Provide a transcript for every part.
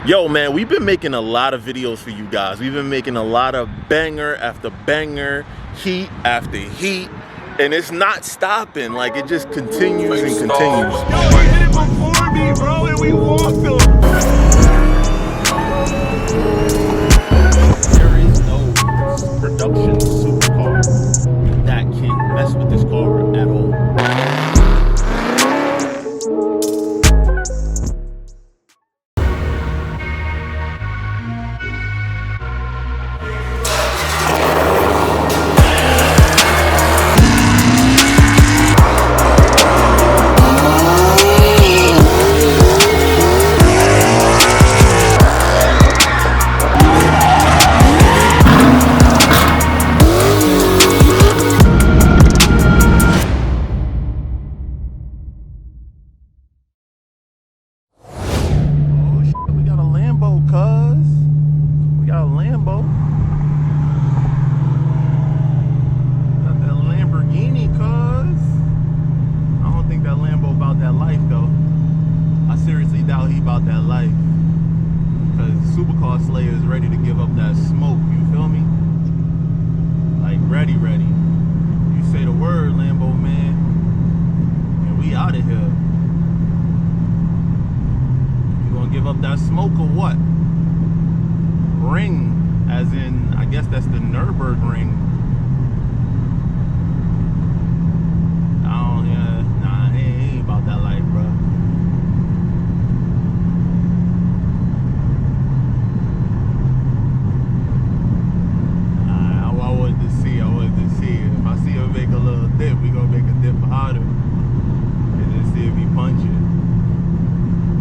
Yo, man, we've been making a lot of videos for you guys. We've been making a lot of banger after banger, heat after heat, and it's not stopping. Like, it just continues and continues. Yo, he hit it before me, bro, and we walked him. There is no production supercar that can mess with this car at all. About that life, because Supercar Slayer is ready to give up that smoke. You feel me? Like ready. You say the word, Lambo man, and we out of here. You gonna give up that smoke or what? Ring, as in, I guess that's the Nürburgring. Nah, he ain't about that life, bro. If I see him make a little dip, we gonna make a dip harder and then see if he punches.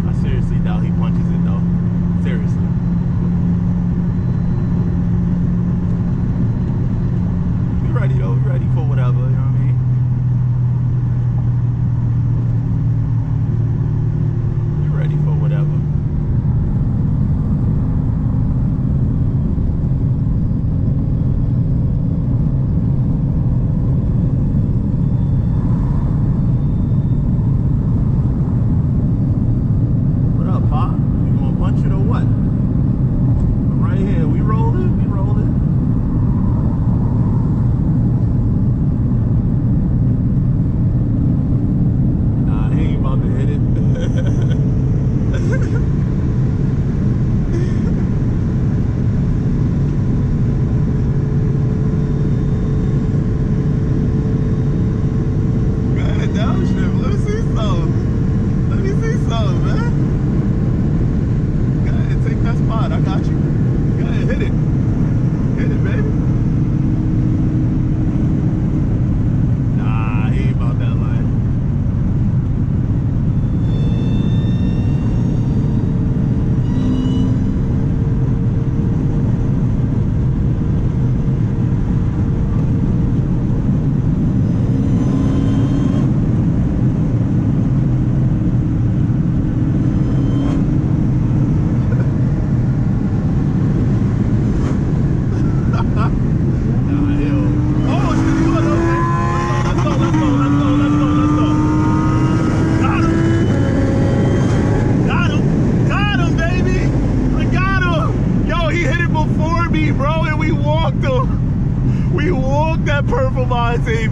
I seriously doubt he punches it though. Seriously. We ready though, we ready for whatever, you know what I mean? We ready for whatever.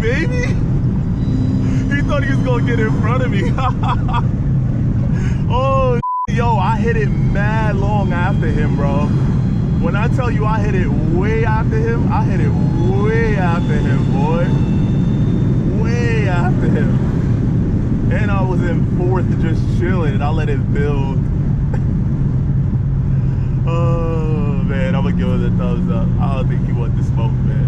Baby, he thought he was gonna get in front of me. Oh, yo, I hit it mad long after him, bro. When I tell you I hit it way after him, I hit it way after him, boy. Way after him. And I was in fourth just chilling and I let it build. Oh man, I'm gonna give it a thumbs up. I don't think he wanted to smoke, man.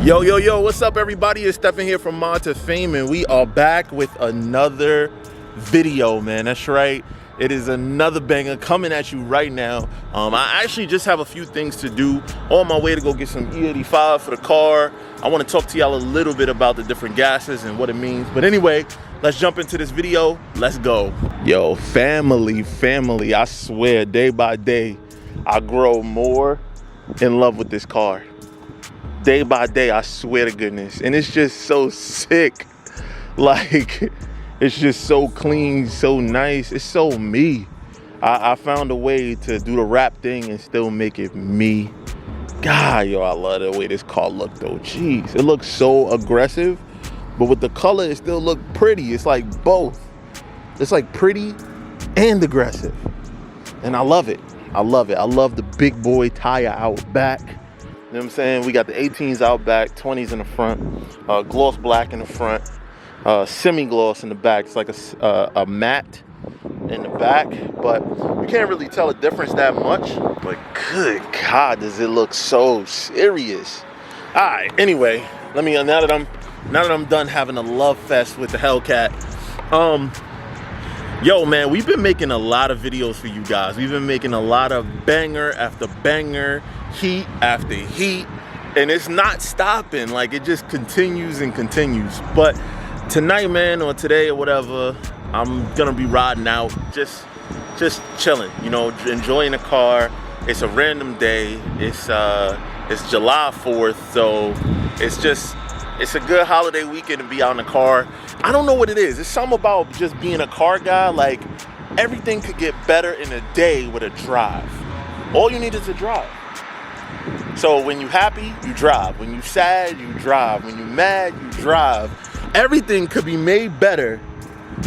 Yo, what's up everybody? It's Stephen here from Mod2Fame, and we are back with another video, man. That's right. It is another banger coming at you right now. I actually just have a few things to do on my way to go get some E85 for the car. I want to talk to y'all a little bit about the different gases and what it means. But anyway, let's jump into this video. Let's go. Yo, family, I swear, day by day, I grow more in love with this car. Day by day, I swear to goodness. And it's just so sick. Like, it's just so clean, so nice. It's so me. I found a way to do the rap thing and still make it me. God, yo, I love the way this car look though. Jeez, it looks so aggressive, but with the color, it still look pretty. It's like both. It's like pretty and aggressive. And I love it. I love it. I love the big boy tire out back. You know what I'm saying? We got the 18s out back, 20s in the front, gloss black in the front, semi-gloss in the back. It's like a matte in the back, but you can't really tell a difference that much. But good God, does it look so serious. All right, anyway, let me, now that I'm done having a love fest with the Hellcat, yo man, we've been making a lot of videos for you guys. We've been making a lot of banger after banger, heat after heat, and it's not stopping. Like, it just continues and continues. But tonight, man, or today or whatever, I'm gonna be riding out, just chilling, you know, enjoying the car. It's a random day. It's July 4th, so it's a good holiday weekend to be out in the car. I don't know what it is. It's something about just being a car guy. Like, everything could get better in a day with a drive. All you need is a drive. So when you're happy, you drive. When you're sad, you drive. When you're mad, you drive. Everything could be made better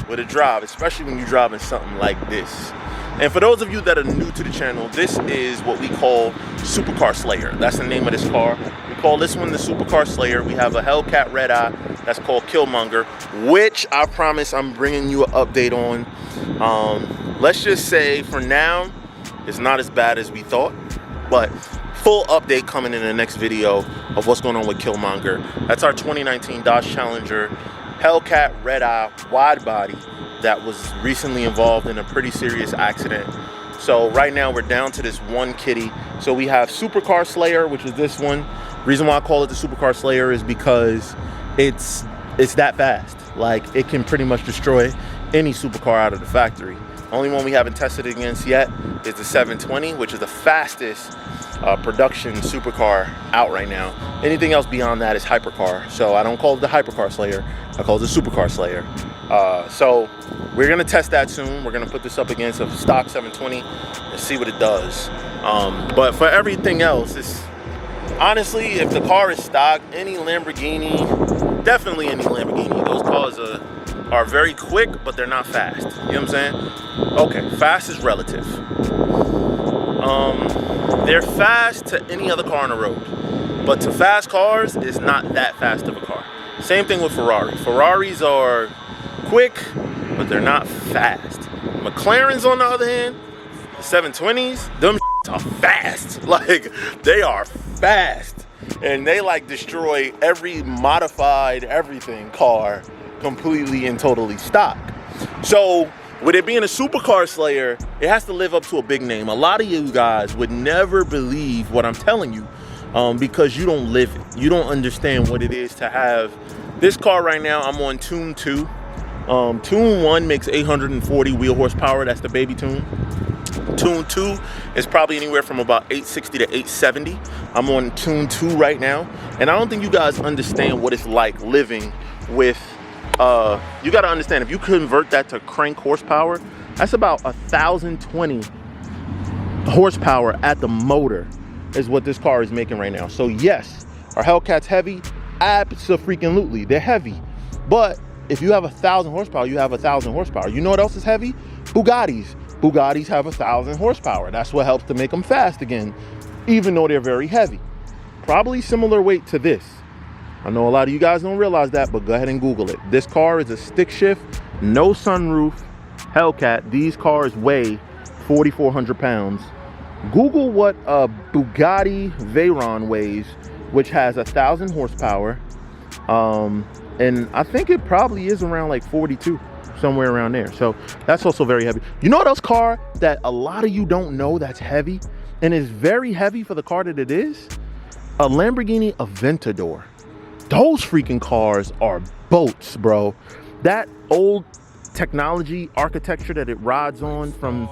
with a drive, especially when you're driving something like this. And for those of you that are new to the channel, this is what we call Supercar Slayer. That's the name of this car. We call this one the Supercar Slayer. We have a Hellcat red eye that's called Killmonger, which I promise I'm bringing you an update on. Let's just say for now, it's not as bad as we thought, but full update coming in the next video of what's going on with Killmonger. That's our 2019 Dodge Challenger Hellcat red eye wide body that was recently involved in a pretty serious accident. So right now we're down to this one kitty. So we have Supercar Slayer, which is this one. Reason why I call it the Supercar Slayer is because it's that fast. Like, it can pretty much destroy any supercar out of the factory. Only one we haven't tested against yet is the 720, which is the fastest production supercar out right now. Anything else beyond that is hypercar. So I don't call it the Hypercar Slayer, I call it the Supercar Slayer. So we're gonna test that soon. We're gonna put this up against a stock 720 and see what it does. But for everything else, it's honestly, if the car is stock, any Lamborghini, definitely any Lamborghini. Those cars are very quick, but they're not fast. You know what I'm saying? Okay, fast is relative. They're fast to any other car on the road, but to fast cars, it's not that fast of a car. Same thing with Ferrari. Ferraris are quick, but they're not fast. McLarens, on the other hand, the 720s, them are fast. Like, they are fast. And they like destroy every modified everything car completely and totally stock. So with it being a Supercar Slayer, it has to live up to a big name. A lot of you guys would never believe what I'm telling you because you don't live it. You don't understand what it is to have this car right now. I'm on Tune 2. Tune 1 makes 840 wheel horsepower. That's the baby tune. Tune 2 is probably anywhere from about 860 to 870. I'm on Tune 2 right now. And I don't think you guys understand what it's like living with, you gotta understand, if you convert that to crank horsepower, that's about 1,020 horsepower at the motor is what this car is making right now. So yes, are Hellcats heavy? Abso-freaking-lutely, they're heavy. But if you have 1,000 horsepower, you have 1,000 horsepower. You know what else is heavy? Bugattis. Bugattis have 1,000 horsepower. That's what helps to make them fast again, even though they're very heavy. Probably similar weight to this. I know a lot of you guys don't realize that, but go ahead and Google it. This car is a stick shift, no sunroof Hellcat. These cars weigh 4,400 pounds. Google what a Bugatti Veyron weighs, which has 1,000 horsepower. And I think it probably is around like 42, somewhere around there. So that's also very heavy. You know what else car that a lot of you don't know that's heavy and is very heavy for the car that it is? A Lamborghini Aventador. Those freaking cars are boats, bro. That old technology architecture that it rides on from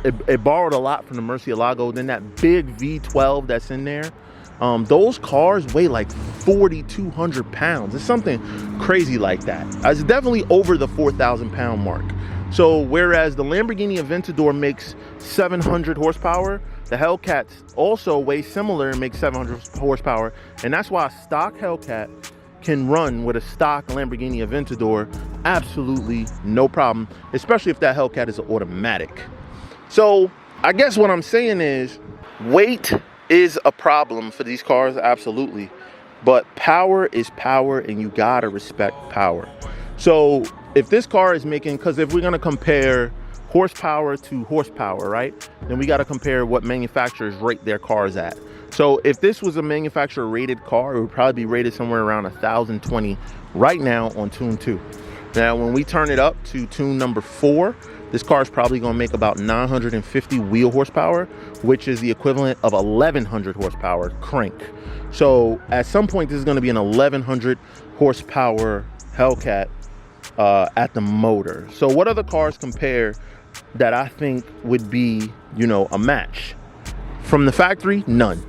it borrowed a lot from the Murcielago. Then that big V12 that's in there, those cars weigh like 4,200 pounds. It's something crazy like that. It's definitely over the 4,000 pound mark. So whereas the Lamborghini Aventador makes 700 horsepower, the Hellcats also weigh similar and make 700 horsepower. And that's why a stock Hellcat can run with a stock Lamborghini Aventador absolutely no problem, especially if that Hellcat is an automatic. So I guess what I'm saying is weight is a problem for these cars, absolutely. But power is power, and you gotta respect power. So if this car is making, because if we're gonna compare horsepower to horsepower, right, then we gotta compare what manufacturers rate their cars at. So if this was a manufacturer rated car, it would probably be rated somewhere around 1,020 right now on Tune 2. Now, when we turn it up to Tune number 4, this car is probably gonna make about 950 wheel horsepower, which is the equivalent of 1,100 horsepower crank. So at some point, this is gonna be an 1,100 horsepower Hellcat at the motor. So what other cars compare that I think would be, you know, a match? From the factory, none,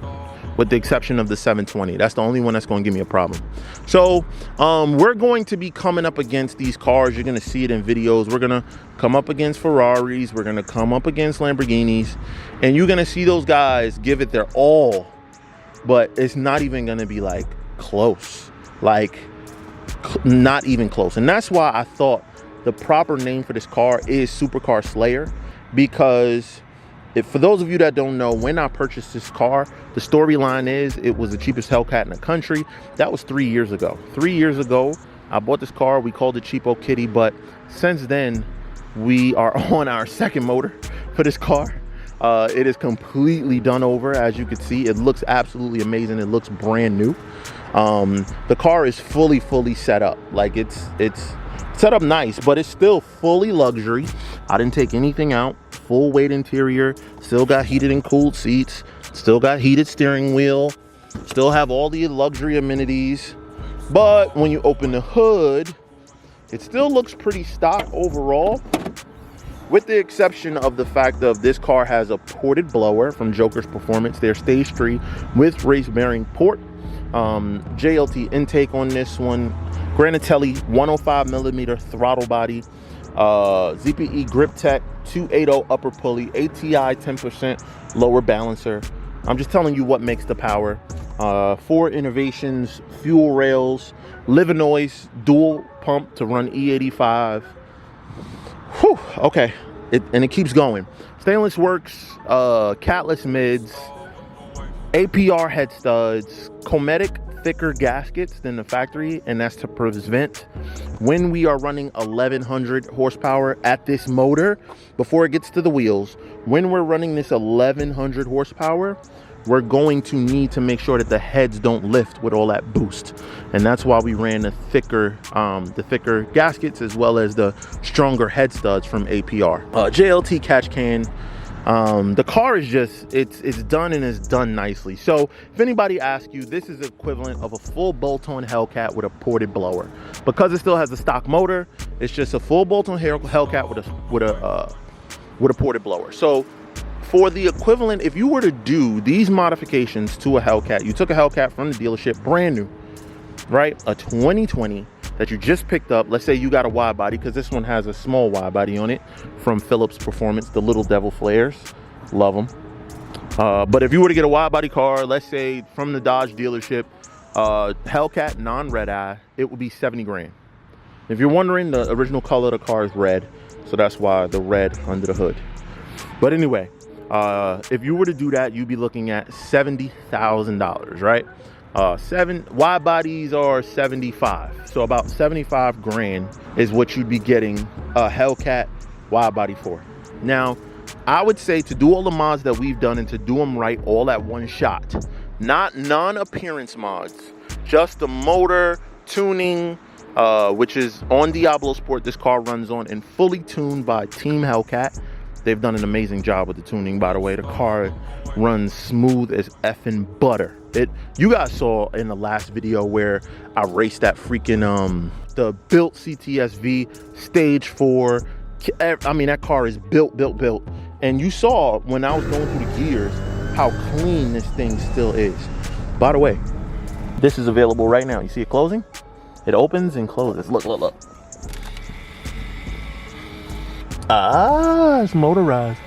with the exception of the 720. That's the only one that's going to give me a problem. So we're going to be coming up against these cars. You're going to see it in videos. We're going to come up against Ferraris. We're going to come up against Lamborghinis. And you're going to see those guys give it their all. But it's not even going to be like close. Like not even close. And that's why I thought the proper name for this car is Supercar Slayer. Because for those of you that don't know, when I purchased this car, the storyline is it was the cheapest Hellcat in the country. That was 3 years ago. 3 years ago, I bought this car. We called it Cheapokitty, but since then, we are on our second motor for this car. It is completely done over, as you can see. It looks absolutely amazing. It looks brand new. The car is fully set up. Like it's set up nice, but it's still fully luxury. I didn't take anything out. Full weight interior, still got heated and cooled seats, still got heated steering wheel, still have all the luxury amenities. But when you open the hood, it still looks pretty stock overall, with the exception of the fact of this car has a ported blower from Joker's Performance, their stage 3 with race bearing port. JLT intake on this one, Granatelli 105mm throttle body, ZPE Grip Tech 280 upper pulley, ATI 10% lower balancer. I'm just telling you what makes the power. 4 innovations, fuel rails, Livinois dual pump to run E85. Whew, okay, and it keeps going. Stainless works, catless mids, APR head studs, Cometic thicker gaskets than the factory, and that's to prevent when we are running 1,100 horsepower at this motor before it gets to the wheels. When we're running this 1,100 horsepower, we're going to need to make sure that the heads don't lift with all that boost, and that's why we ran the thicker gaskets as well as the stronger head studs from APR. JLT catch can. The car is just, it's done, and it's done nicely. So if anybody asks you, this is the equivalent of a full bolt-on Hellcat with a ported blower. Because it still has a stock motor, it's just a full bolt-on Hellcat with a ported blower. So for the equivalent, if you were to do these modifications to a Hellcat, you took a Hellcat from the dealership, brand new, right? A 2020 that you just picked up. Let's say you got a wide body, because this one has a small wide body on it from Phillips Performance, the Little Devil flares. Love them. But if you were to get a wide body car, let's say from the Dodge dealership, Hellcat non-red eye, it would be 70 grand. If you're wondering, the original color of the car is red, so that's why the red under the hood. But anyway, if you were to do that, you'd be looking at $70,000, right? Wide bodies are 75, so about 75 grand is what you'd be getting a Hellcat wide body for. Now, I would say to do all the mods that we've done and to do them right all at one shot, not non-appearance mods, just the motor tuning, which is on Diablo Sport. This car runs on and fully tuned by Team Hellcat. they've done an amazing job with the tuning, by the way. The car runs smooth as effing butter. You guys saw in the last video where I raced that freaking the built CTSV stage 4. I mean, that car is built. And you saw when I was going through the gears how clean this thing still is. By the way, this is available right now. You see it closing? It opens and closes. Look. Ah, it's motorized.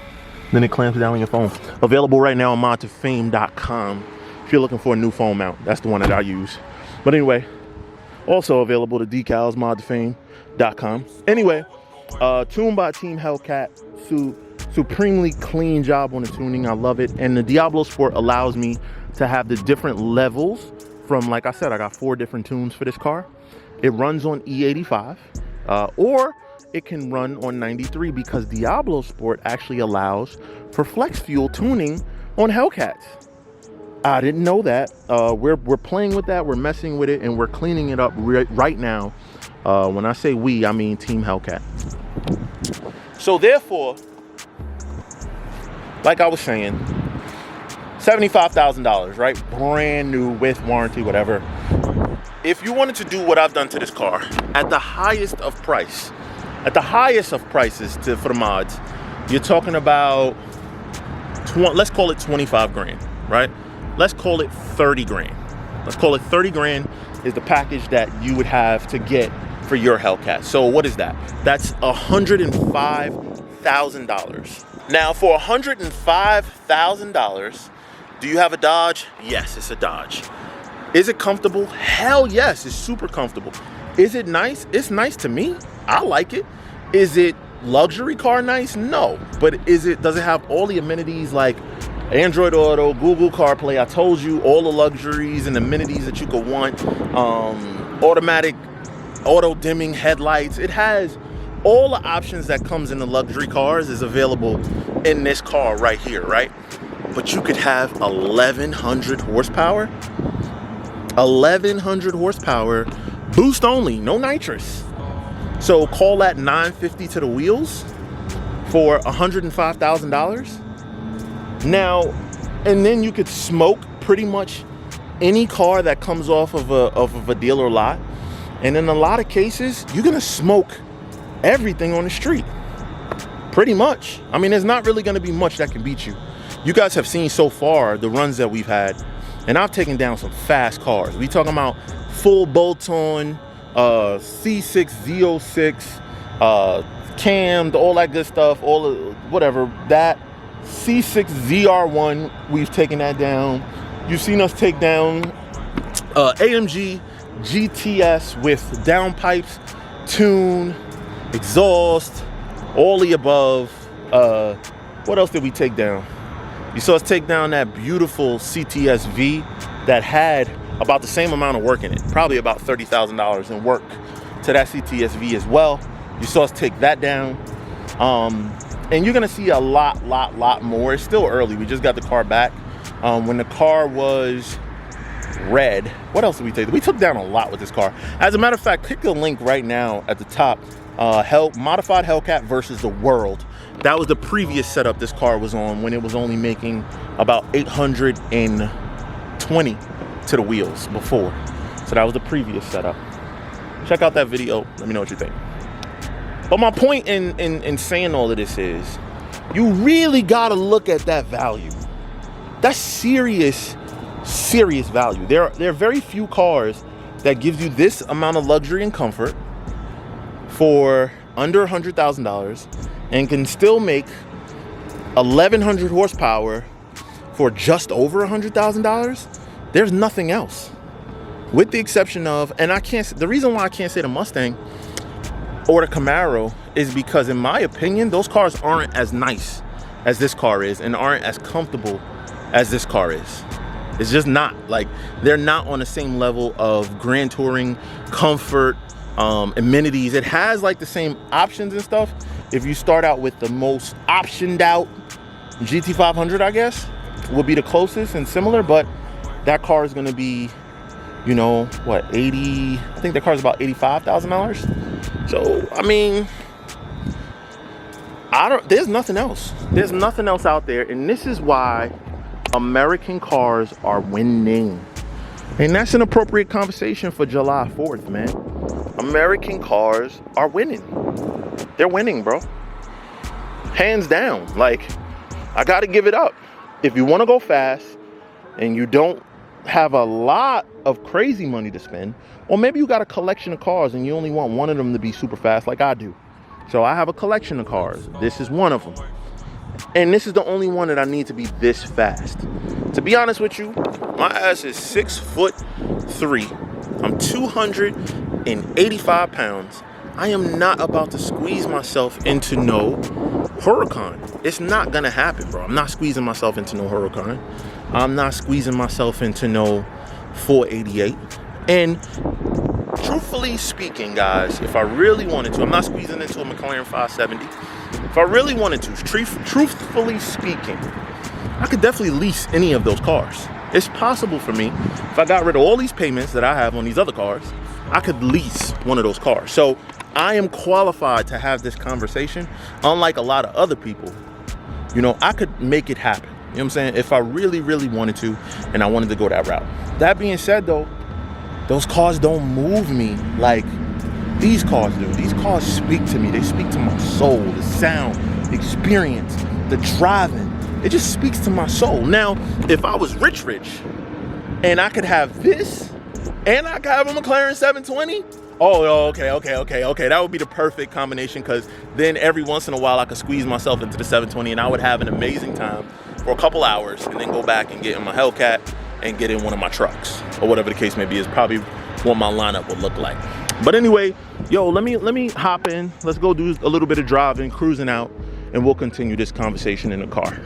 Then it clamps down on your phone. Available right now on Mod2Fame.com. If you're looking for a new phone mount, that's the one that I use. But anyway, also available to decals, Mod2Fame.com. Anyway, tuned by Team Hellcat. Supremely clean job on the tuning. I love it. And the Diablo Sport allows me to have the different levels from, like I said, I got 4 different tunes for this car. It runs on E85 or it can run on 93 because Diablo Sport actually allows for flex fuel tuning on Hellcats. I didn't know that. We're playing with that, we're messing with it, and we're cleaning it up right now. When I say we, I mean Team Hellcat. So therefore, like I was saying, $75,000, right? Brand new with warranty, whatever. If you wanted to do what I've done to this car at the highest of prices for the mods, you're talking about, let's call it 25 grand, right? Let's call it 30 grand. Let's call it 30 grand is the package that you would have to get for your Hellcat. So what is that? That's $105,000. Now for $105,000, do you have a Dodge? Yes, it's a Dodge. Is it comfortable? Hell yes, it's super comfortable. Is it nice? It's nice to me. I like it. Is it luxury car nice? No. But does it have all the amenities like Android Auto, Google CarPlay? I told you all the luxuries and amenities that you could want. Automatic auto dimming headlights. It has all the options that comes in the luxury cars is available in this car right here, right? But you could have 1,100 horsepower. 1,100 horsepower, boost only, no nitrous. So call that $950 to the wheels for $105,000. Now, and then you could smoke pretty much any car that comes off of a dealer lot. And in a lot of cases, you're gonna smoke everything on the street, pretty much. I mean, there's not really gonna be much that can beat you. You guys have seen so far the runs that we've had, and I've taken down some fast cars. We talking about full bolt-on, C6 Z06, cammed, all that good stuff, all of whatever. That C6 ZR1, we've taken that down. You've seen us take down AMG GTS with downpipes, tune, exhaust, all the above. What else did we take down? You saw us take down that beautiful CTSV that had about the same amount of work in it, probably about $30,000 in work to that CTSV as well. You saw us take that down. And you're gonna see a lot more. It's still early, we just got the car back. When the car was red, what else did we take? We took down a lot with this car. As a matter of fact, click the link right now at the top. Modified Hellcat versus the world. That was the previous setup this car was on when it was only making about 820 to the wheels before. So that was the previous setup. Check out that video, let me know what you think. But my point in saying all of this is, you really gotta look at that value. That's serious value. There are very few cars that gives you this amount of luxury and comfort for under $100,000 and can still make 1,100 horsepower for just over $100,000. There's nothing else, with the exception of, and the reason why I can't say the Mustang or the Camaro is because, in my opinion, those cars aren't as nice as this car is and aren't as comfortable as this car is. It's just not. Like, they're not on the same level of grand touring comfort, amenities. It has like the same options and stuff. If you start out with the most optioned out GT500, I guess will be the closest and similar, but that car is going to be, you know, what, 80, I think that car is about $85,000. So I mean, there's nothing else. There's nothing else out there. And this is why American cars are winning. And that's an appropriate conversation for July 4th, man. American cars are winning. They're winning, bro. Hands down. Like, I gotta give it up. If you wanna go fast and you don't have a lot of crazy money to spend, or maybe you got a collection of cars and you only want one of them to be super fast like I do. So I have a collection of cars. This is one of them. And this is the only one that I need to be this fast. To be honest with you, my ass is 6'3". I'm 285 pounds. I am not about to squeeze myself into no Huracan. It's not gonna happen, bro. I'm not squeezing myself into no Huracan. I'm not squeezing myself into no 488. And truthfully speaking, guys, if I really wanted to, I'm not squeezing into a McLaren 570. If I really wanted to, truthfully speaking, I could definitely lease any of those cars. It's possible for me, if I got rid of all these payments that I have on these other cars, I could lease one of those cars. So I am qualified to have this conversation. Unlike a lot of other people, you know, I could make it happen. You know what I'm saying? If I really, really wanted to, and I wanted to go that route. That being said, though, those cars don't move me like these cars do. These cars speak to me. They speak to my soul, the sound, the experience, the driving. It just speaks to my soul. Now, if I was rich, and I could have this, and I could have a McLaren 720, okay. That would be the perfect combination, because then every once in a while I could squeeze myself into the 720 and I would have an amazing time for a couple hours and then go back and get in my Hellcat and get in one of my trucks, or whatever the case may be, is probably what my lineup would look like. But anyway, yo, let me hop in. Let's go do a little bit of driving, cruising out, and we'll continue this conversation in the car.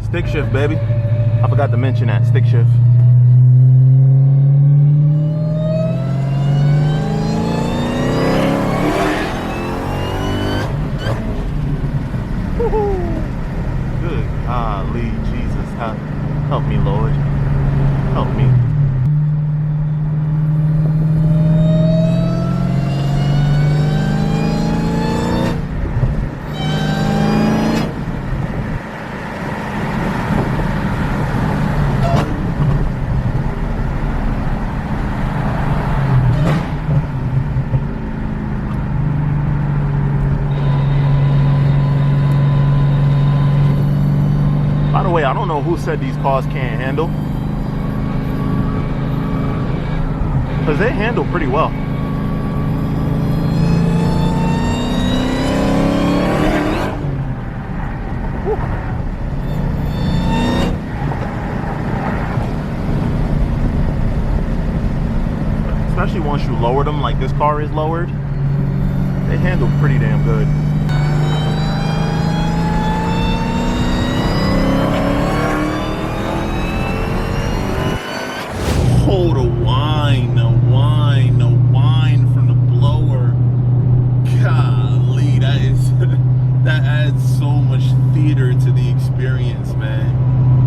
Stick shift, baby. I forgot to mention that, stick shift. Good golly, Jesus, help me, Lord, help me. I don't know who said these cars can't handle, because they handle pretty well. Especially once you lower them like this car is lowered, they handle pretty damn good. Oh, the whine from the blower. Golly, that adds so much theater to the experience, man.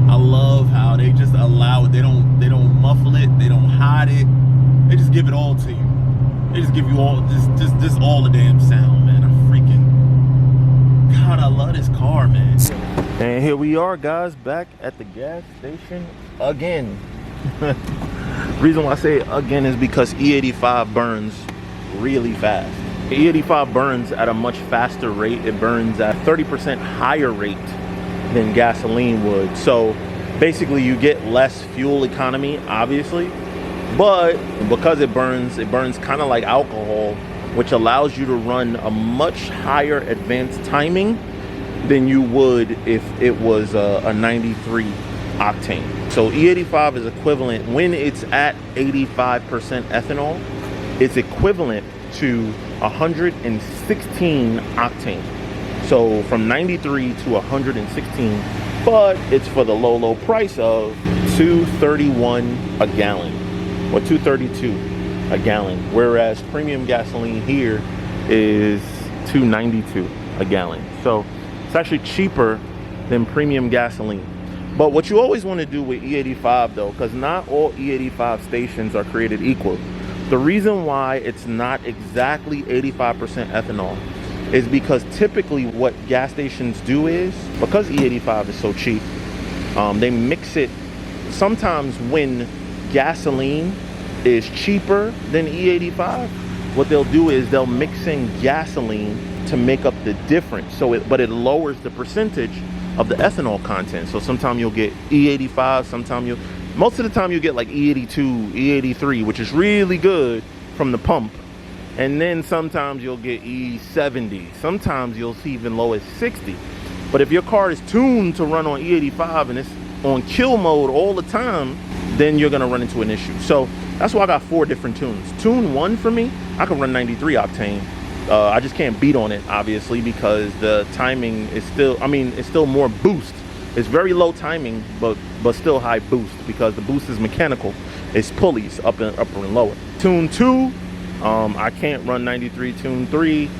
I love how they just allow it. They don't muffle it. They don't hide it. They just give it all to you. They just give you all just all the damn sound, man. God, I love this car, man. And here we are, guys, back at the gas station again. Reason why I say again is because E85 burns really fast. E85 burns at a much faster rate. It burns at 30% higher rate than gasoline would. So basically you get less fuel economy, obviously, but because it burns kind of like alcohol, which allows you to run a much higher advanced timing than you would if it was a 93 octane. So E85 is equivalent, when it's at 85% ethanol, it's equivalent to 116 octane. So from 93 to 116, but it's for the low price of $2.31 a gallon, or $2.32 a gallon, whereas premium gasoline here is $2.92 a gallon. So it's actually cheaper than premium gasoline. But what you always want to do with E85 though, because not all E85 stations are created equal. The reason why it's not exactly 85% ethanol is because typically what gas stations do is, because E85 is so cheap, they mix it. Sometimes when gasoline is cheaper than E85, what they'll do is they'll mix in gasoline to make up the difference. But it lowers the percentage of the ethanol content. So sometimes you'll get E85, most of the time you get like E82, E83, which is really good from the pump. And then sometimes you'll get E70. Sometimes you'll see even low as 60. But if your car is tuned to run on E85 and it's on kill mode all the time, then you're gonna run into an issue. So that's why I got 4 different tunes. Tune 1 for me, I can run 93 octane. I just can't beat on it, obviously, because the timing is still, it's still more boost. It's very low timing, but still high boost, because the boost is mechanical. It's pulleys upper and lower. Tune 2, I can't run 93. Tune 3,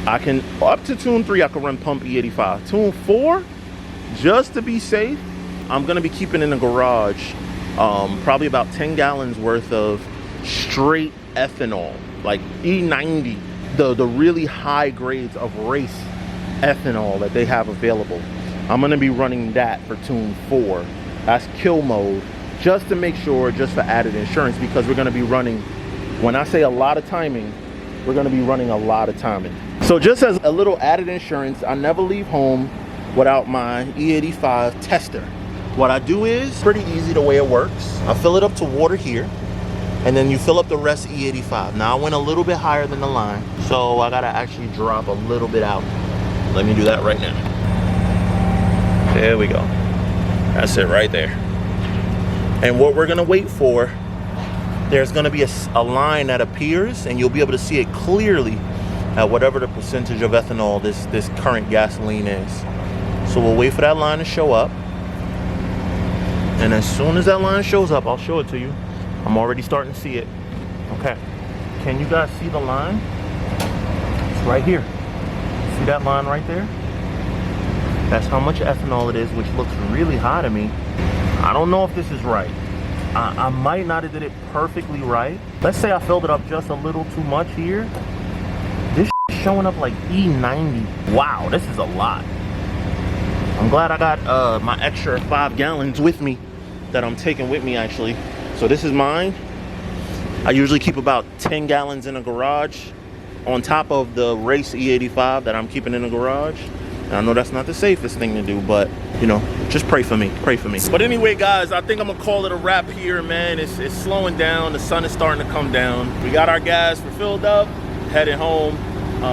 up to tune 3, I can run pump E85. Tune 4, just to be safe, I'm gonna be keeping in the garage probably about 10 gallons worth of straight ethanol, like E90, the really high grades of race ethanol that they have available. I'm gonna be running that for tune 4. That's kill mode, just to make sure, just for added insurance, because we're gonna be running, when I say a lot of timing, we're gonna be running a lot of timing. So just as a little added insurance, I never leave home without my E85 tester. What I do is pretty easy the way it works. I fill it up to water here, and then you fill up the rest E85. Now I went a little bit higher than the line, so I gotta actually drop a little bit out. Let me do that right now. There we go. That's it right there. And what we're gonna wait for, there's gonna be a line that appears, and you'll be able to see it clearly at whatever the percentage of ethanol this current gasoline is. So we'll wait for that line to show up. And as soon as that line shows up, I'll show it to you. I'm already starting to see it. Okay. Can you guys see the line? It's right here. See that line right there? That's how much ethanol it is, which looks really high to me. I don't know if this is right. I might not have did it perfectly right. Let's say I filled it up just a little too much here. This is showing up like E90. Wow, this is a lot. I'm glad I got my extra 5 gallons with me that I'm taking with me, actually. So this is mine. I usually keep about 10 gallons in a garage on top of the race E85 that I'm keeping in the garage. And I know that's not the safest thing to do, but you know, just pray for me, pray for me. But anyway, guys, I think I'm gonna call it a wrap here, man. It's slowing down. The sun is starting to come down. We got our gas refilled up, heading home.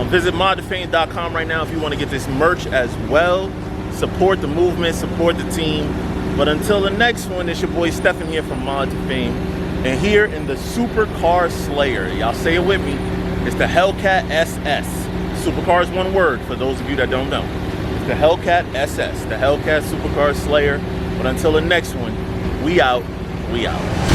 Visit Mod2Fame.com right now if you want to get this merch as well. Support the movement, support the team. But until the next one, it's your boy Stefan here from Mod2Fame. And here in the Supercar Slayer, y'all say it with me, it's the Hellcat SS. Supercar is one word for those of you that don't know. It's the Hellcat SS, the Hellcat Supercar Slayer. But until the next one, we out, we out.